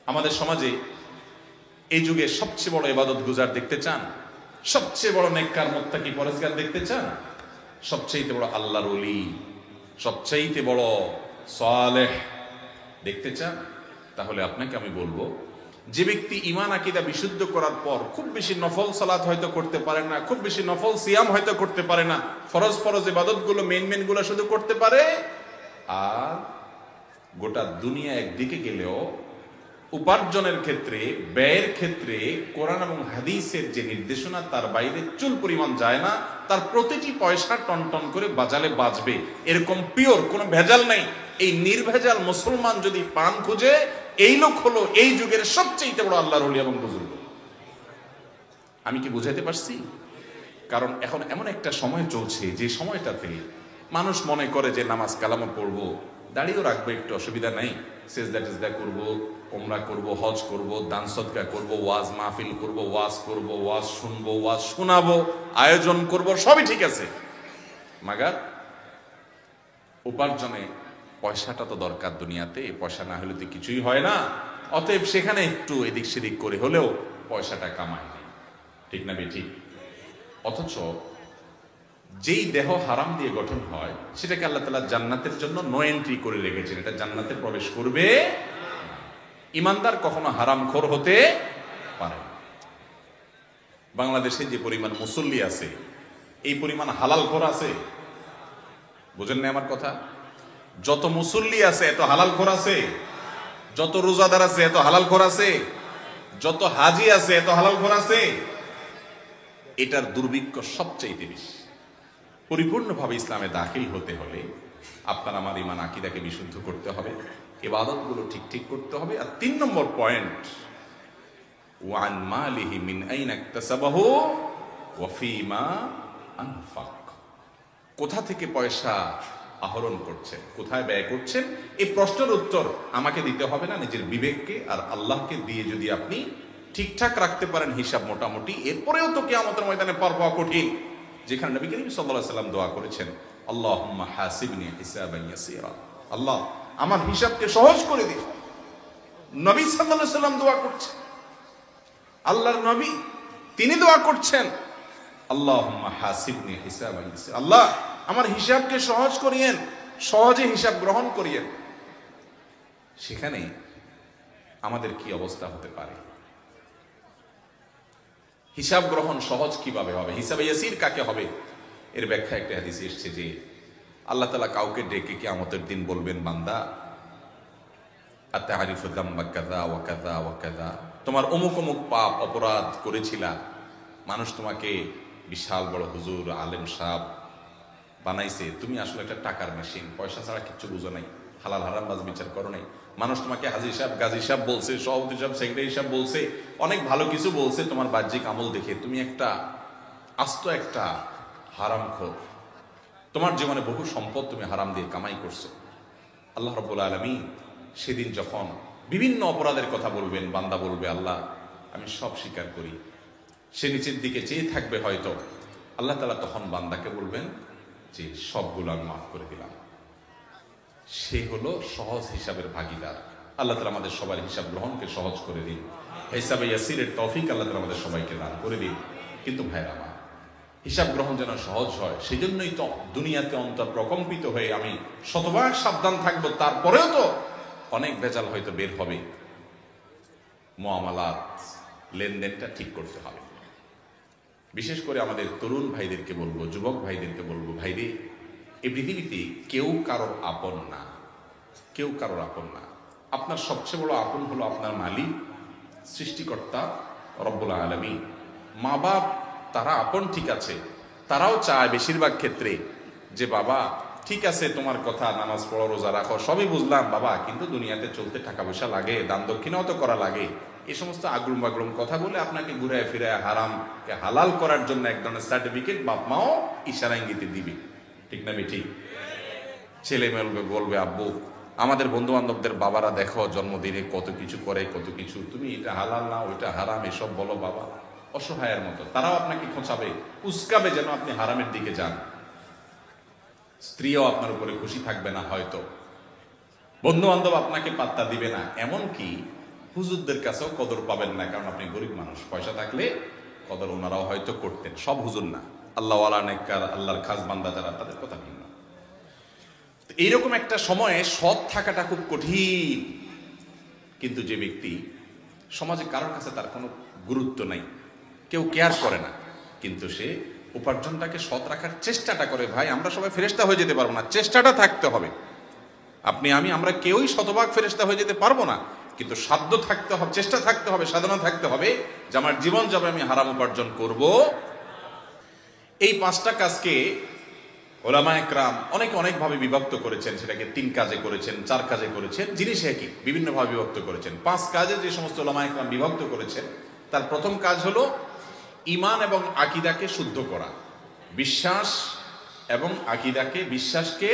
আমাদের সমাজে এই যুগে সবচেয়ে বড় ইবাদত গুজার দেখতে চান? সবচেয়ে বড় নেককার মুত্তাকি পরেজগার দেখতে চান? সবচেয়ে বড় আল্লাহর ওলি, সবচেয়ে বড় সালেহ দেখতে চান? তাহলে আপনাকে আমি বলবো, যে ব্যক্তি ঈমান আকীদা বিশুদ্ধ করার পর খুব বেশি নফল সালাত হয়তো করতে পারে না, খুব বেশি নফল সিয়াম হয়তো করতে পারে না, ফরজ ফরজ ইবাদতগুলো মেন গুলো শুধু করতে পারে, আর গোটা দুনিয়া একদিকে গেলেও উপার্জনের ক্ষেত্রে, ব্যয়ের ক্ষেত্রে কোরআন এবং হাদিসের যে নির্দেশনা তার বাইরে চুল পরিমাণ যায় না, তার প্রতিটি পয়সা টন টন করে বাজালে বাজবে, এরকম পিওর কোনো ভেজাল নাই, এই নির্ভেজাল মুসলমান যদি পান খুঁজে, এই লোক হলো এই যুগের সবচেয়ে বড় আল্লাহর ওলি এবং বুজুর্গ। আমি কি বুঝাইতে পারছি? কারণ এখন এমন একটা সময় চলছে যে সময়টাতে মানুষ মনে করে যে নামাজ কালামও পড়বো, দাড়িও রাখবো, একটু অসুবিধা নাই, সেজদা টেজদা করবো, ওমরা করবো, হজ করবো, দান সদকা করবো, ওয়াজ মাহফিল করবো, ওয়াজ করবো, ওয়াজ শুনবো, ওয়াজ শোনাবো, আয়োজন করবো, সবই ঠিক আছে, মাগার উপার্জনে পয়সাটা তো দরকার দুনিয়াতে, পয়সা না হলে তো কিছুই হয় না। অতএব সেখানে একটু এদিক সেদিক করে হলেও পয়সাটা কামায়, ঠিক না বেঠিক? অথচ যেই দেহ হারাম দিয়ে গঠন হয় সেটাকে আল্লাহ তাআলা জান্নাতের জন্য নো এন্ট্রি করে রেখেছেন, এটা জান্নাতে প্রবেশ করবে। ইমানদার কখনো হারামখোর হতে পারে না। বাংলাদেশে যে পরিমাণ মুসল্লি আছে, এই পরিমাণ হালালখোর আছে? বুঝেন না আমার কথা? যত মুসল্লি আছে এত হালালখোর আছে, যত রোজাদার আছে এত হালালখোর আছে, যত হাজি আছে এত হালালখোর আছে। এটার দুর্ভিক্ষ সবচাইতে বেশি। পরিপূর্ণভাবে ইসলামে দাখিল হতে হলে আপনার আমার ঈমান আকীদাকে বিশুদ্ধ করতে হবে, ইবাদতগুলো ঠিক করতে হবে। আর 3 নম্বর পয়েন্ট, ওয়ান মালিহি মিন আইনা ইকতাসাবাহু ওয়া ফীমা আনফাক, কোথা থেকে পয়সা আহরণ করছেন, কোথায় ব্যয় করছেন, এই প্রশ্নের উত্তর আমাকে দিতে হবে না, নিজের বিবেককে আর আল্লাহকে দিয়ে যদি আপনি ঠিকঠাক রাখতে পারেন হিসাব মোটামুটি, এরপরেও তো কিয়ামতের ময়দানে পার পাওয়া কঠিন। যেখানে নবী করিম সাল্লাল্লাহু আলাইহি ওয়াসাল্লাম দোয়া করেছেন, আল্লাহুম্মা হাসিবনি হিসাবান ইয়াসীরা, আল্লাহ আমার হিসাবকে সহজ করে দিন। নবী সাল্লাল্লাহু আলাইহি ওয়াসাল্লাম দোয়া করছেন, আল্লাহর নবী তিনি দোয়া করছেন, আল্লাহুম্মা হাসিবনি হিসাবান ইয়াসীরা, আল্লাহ আমার হিসাবকে সহজ করিয়েন, সহজে হিসাব গ্রহণ করিয়েন। সেখানে আমাদের কি অবস্থা হতে পারে? হিসাব গ্রহণ সহজ কিভাবে হবে, হিসাবে ইয়াসির কাকে হবে? এর ব্যাখ্যা একটা হাদিসে এসেছে যে আল্লাহ তাআলা কাউকে ডেকে কিয়ামতের দিন বলবেন, বান্দা আতারিফু যামবা কাযা ওয়া কাযা ওয়া কাযা, তোমার অমুক অমুক পাপ অপরাধ করেছিলা, মানুষ তোমাকে বিশাল বড় হুজুর আলেম সাহেব বানাইছে, তুমি আসলে একটা টাকার মেশিন, পয়সা ছাড়া কিচ্ছু বুঝো নাই, হালাল হারাম বাজ বিচার করো নাই, মানুষ তোমাকে হাজী সাহেব, গাজী সাহেব বলছে, সভাপতি সাহেব, সেক্রেটারি সাহেব বলছে, অনেক ভালো কিছু বলছে, তোমার বাহ্যিক আমল দেখে তুমি একটা আস্ত একটা হারামখোর, তোমার জীবনে বহু সম্পদ তুমি হারাম দিয়ে কামাই করছো। আল্লাহ রাব্বুল আলামিন সেদিন যখন বিভিন্ন অপরাধের কথা বলবেন, বান্দা বলবে, আল্লাহ আমি সব স্বীকার করি, সে নিচের দিকে চেয়ে থাকবে হয়তো, আল্লাহ তাআলা তখন বান্দাকে বলবেন যে সবগুলো আমি মাফ করে দিলাম। সে হলো সহজ হিসাবের ভাগীদার। আল্লাহ তাআলা আমাদের সবার হিসাব গ্রহণকে সহজ করে দিন, হিসাবে ইয়াসিরের তৌফিক আল্লাহ তাআলা আমাদের সবাইকে দান করে দিন। কিন্তু ভাইরা আমার, হিসাব গ্রহণ যেন সহজ হয়, সেজন্যই তো দুনিয়াতে অন্তর প্রকম্পিত হয়ে আমি শতভাগ সাবধান থাকবো, তারপরেও তো অনেক ভেজাল হয়তো বের হবে। মুআমালাত, লেনদেনটা ঠিক করতে হবে। বিশেষ করে আমাদের তরুণ ভাইদেরকে বলবো, যুবক ভাইদেরকে বলবো, ভাইরে এই পৃথিবীতে কেউ কারোর আপন না, কেউ কারোর আপন না। আপনার সবচেয়ে বড় আপন হলো আপনার মালিক, সৃষ্টিকর্তা রব্বুল আলামিন। মা বাপ তারা আপন ঠিক আছে, তারাও চায় বেশিরভাগ ক্ষেত্রে যে বাবা ঠিক আছে তোমার কথা, নামাজ পড়ো, রোজা রাখো, সবই বুঝলাম বাবা, কিন্তু দুনিয়াতে চলতে টাকা পয়সা লাগে, দান দক্ষিণাও তো করা লাগে। এই সমস্ত আগ্রুম বাগ্রুম কথা বলে আপনাকে ঘুরায় ফিরায় হারামকে হালাল করার জন্য এক ধরনের সার্টিফিকেট বাপ মাও ইশারা ইঙ্গিতে দিবে, ঠিক না ঠিক? ছেলে মেয়ে বলবে, আব্বু আমাদের বন্ধু বান্ধবদের বাবারা দেখো জন্মদিনে কত কিছু করে, কত কিছু, তুমি এটা হালাল না ওইটা হারাম এসব বলো বাবা, অসহায়ের মতো। তারাও আপনাকে খোঁচাবে, উস্কাবে যেন আপনি হারামের দিকে যান। স্ত্রীও আপনার উপরে খুশি থাকবে না হয়তো, বন্ধু বান্ধব আপনাকে পাত্তা দিবে না, এমনকি হুজুরদের কাছেও কদর পাবেন না, কারণ আপনি গরিব মানুষ। পয়সা থাকলে কদর ওনারাও হয়তো করতেন, সব হুজুর না, আল্লাহওয়ালা নেককার আল্লাহর খাস বান্দা যারা, তাদের কথা ভিন্ন। এইরকম একটা সময়ে সৎ থাকাটা খুব কঠিন। কিন্তু যে ব্যক্তি সমাজে কারোর কাছে তার কোনো গুরুত্ব নাই, কেউ কেয়ার করে না, কিন্তু সে উপার্জনটাকে সৎ রাখার চেষ্টাটা করে, ভাই আমরা সবাই ফেরেশতা হয়ে যেতে পারবো না, চেষ্টাটা থাকতে হবে। আপনি আমরা কেউই শতভাগ ফেরেশতা হয়ে যেতে পারবো না, কিন্তু সাধ্য থাকতে হবে, চেষ্টা থাকতে হবে, সাধনা থাকতে হবে যে আমার জীবন যাবে আমি হারাম উপার্জন করব। এই 5টা কাজকে ওলামায়ে কেরাম অনেকে অনেকভাবে বিভক্ত করেছেন, সেটাকে 3 কাজে করেছেন, 4 কাজে করেছেন, জিনিস একই, বিভিন্নভাবে বিভক্ত করেছেন। 5 কাজে যে সমস্ত ওলামায়ে কেরাম বিভক্ত করেছেন, তার প্রথম কাজ হলো ঈমান এবং আকীদাকে শুদ্ধ করা। বিশ্বাস এবং আকীদাকে, বিশ্বাসকে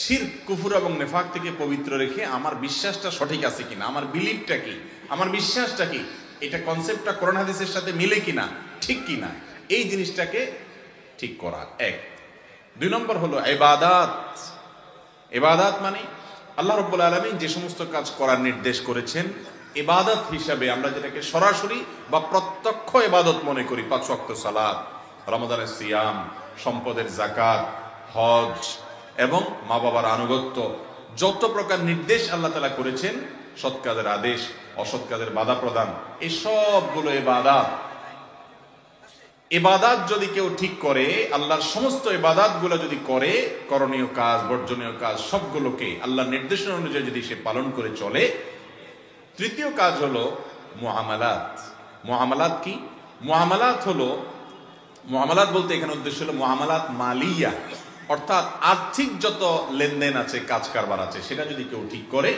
শিরক, কুফর এবং নেফাক থেকে পবিত্র রেখে আমার বিশ্বাসটা সঠিক আছে কিনা, আমার বিলিফটা কি, আমার বিশ্বাসটা কি, এটা কনসেপ্টটা কোরআন হাদিসের সাথে মিলে কিনা, ঠিক কিনা, এই জিনিসটাকে ঠিক করা এক। 2 নম্বর হলো ইবাদত। ইবাদত মানে আল্লাহ রাব্বুল আলামিন যে সমস্ত কাজ করার নির্দেশ করেছেন, ইবাদত হিসাবে আমরা যেটাকে সরাসরি বা প্রত্যক্ষ ইবাদত মনে করি, 5 ওয়াক্ত সালাত, রমাদানের সিয়াম, সম্পদের যাকাত, হজ এবং মা বাবার আনুগত্য, যত প্রকার নির্দেশ আল্লাহ তাআলা করেছেন, সৎ কাজের আদেশ, অসৎ কাজের বাধা প্রদান, এই সবগুলো ইবাদত। ইবাদত যদি কেউ ঠিক করে, আল্লাহর সমস্ত ইবাদতগুলো যদি করে, করণীয় কাজ, বর্জনীয় কাজ সবগুলোকে আল্লাহর নির্দেশনা অনুযায়ী যদি সে পালন করে চলে। তৃতীয় কাজ হলো মুআমালাত। মুআমালাত কি? মুআমালাত হলো, মুআমালাত বলতে এখানে উদ্দেশ্য হলো মুআমালাত মালিয়া, অর্থাৎ আর্থিক যত লেনদেন আছে, কাজ কারবার আছে, সেটা যদি কেউ ঠিক করে।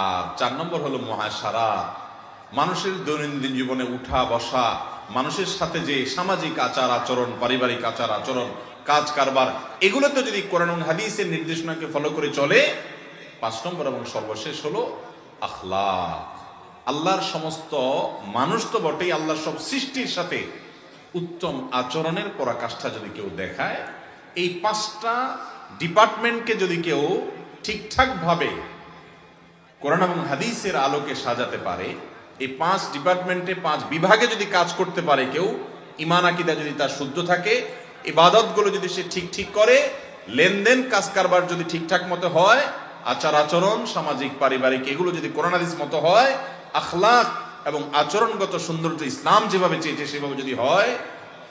আর 4 নম্বর হলো মুআশারাত, মানুষের দৈনন্দিন জীবনে উঠা বসা, মানুষের সাথে যে সামাজিক আচার আচরণ, পারিবারিক আচার আচরণ, কাজ কারবার, এগুলোতে যদি কোরআন এবং হাদিসের নির্দেশনাকে ফলো করে চলে। 5 নম্বর এবং সর্বশেষ হলো আখলাক। আল্লাহর সমস্ত মানুষ তো বটেই, আল্লাহর সব সৃষ্টির সাথে উত্তম আচরণের পরাকাষ্ঠা যদি কেউ দেখায়, এই 5টা ডিপার্টমেন্টকে যদি কেউ ঠিকঠাক ভাবে কোরআন এবং হাদিসের আলোকে সাজাতে পারে, এই 5 ডিপার্টমেন্টে, 5 বিভাগে যদি কাজ করতে পারে কেউ, ঈমান আকীদা যদি তার শুদ্ধ থাকে, ইবাদতগুলো যদি সে ঠিক করে, লেনদেন কাজ কারবার যদি ঠিকঠাক মতো হয়, আচার আচরণ সামাজিক পারিবারিক এগুলো যদি কোরআন হাদিস মতো হয়, আখলাক এবং আচরণগত সৌন্দর্য ইসলাম যেভাবে চেয়েছে সেভাবে যদি হয়,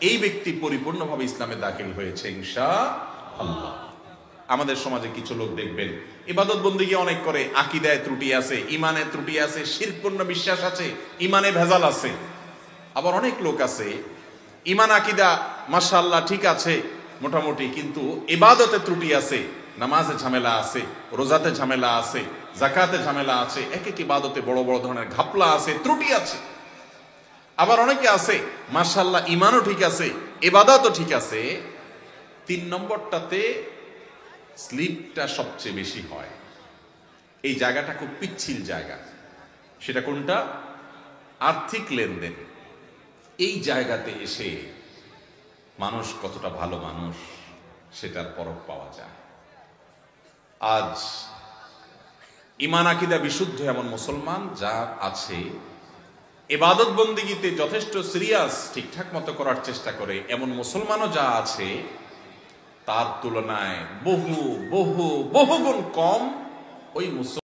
এই ব্যক্তি পরিপূর্ণভাবে ইসলামে দাখিল হয়েছে ইনশাআল্লাহ। আমাদের সমাজে কিছু লোক দেখবেন ইবাদত বন্দেগী অনেক করে, আকীদায় ত্রুটি আছে, ঈমানে ত্রুটি আছে, শিরকপূর্ণ বিশ্বাস আছে, ঈমানে ভেজাল আছে। আবার অনেক লোক আছে ঈমান আকীদা মাশাআল্লাহ ঠিক আছে মোটামুটি, কিন্তু ইবাদতে ত্রুটি আছে, নামাজে ঝামেলা আছে, রোজাতে ঝামেলা আছে, যাকাতে ঝামেলা আছে, এক এক ইবাদতে বড় বড় ধরনের ঘাপলা আছে, ত্রুটি আছে। আবার অনেকে আছে মাশাআল্লাহ ঈমানও ঠিক আছে, ইবাদতও ঠিক আছে, 3 নম্বরটাতে স্লিপটা সবচেয়ে বেশি হয়। এই জায়গাটা খুব পিচ্ছিল জায়গা। সেটা কোনটা? আর্থিক লেনদেন। এই জায়গাতে এসে মানুষ কতটা ভালো মানুষ সেটার পরখ পাওয়া যায়। আজ ঈমান আকীদা বিশুদ্ধ এমন মুসলমান যা আছে, ইবাদত বন্দেগীতে যথেষ্ট সিরিয়াস, ঠিকঠাক মতো করার চেষ্টা করে, এমন মুসলমানও যা আছে, তার তুলনায় বহু বহু বহুগুণ কম ওই মুসলমান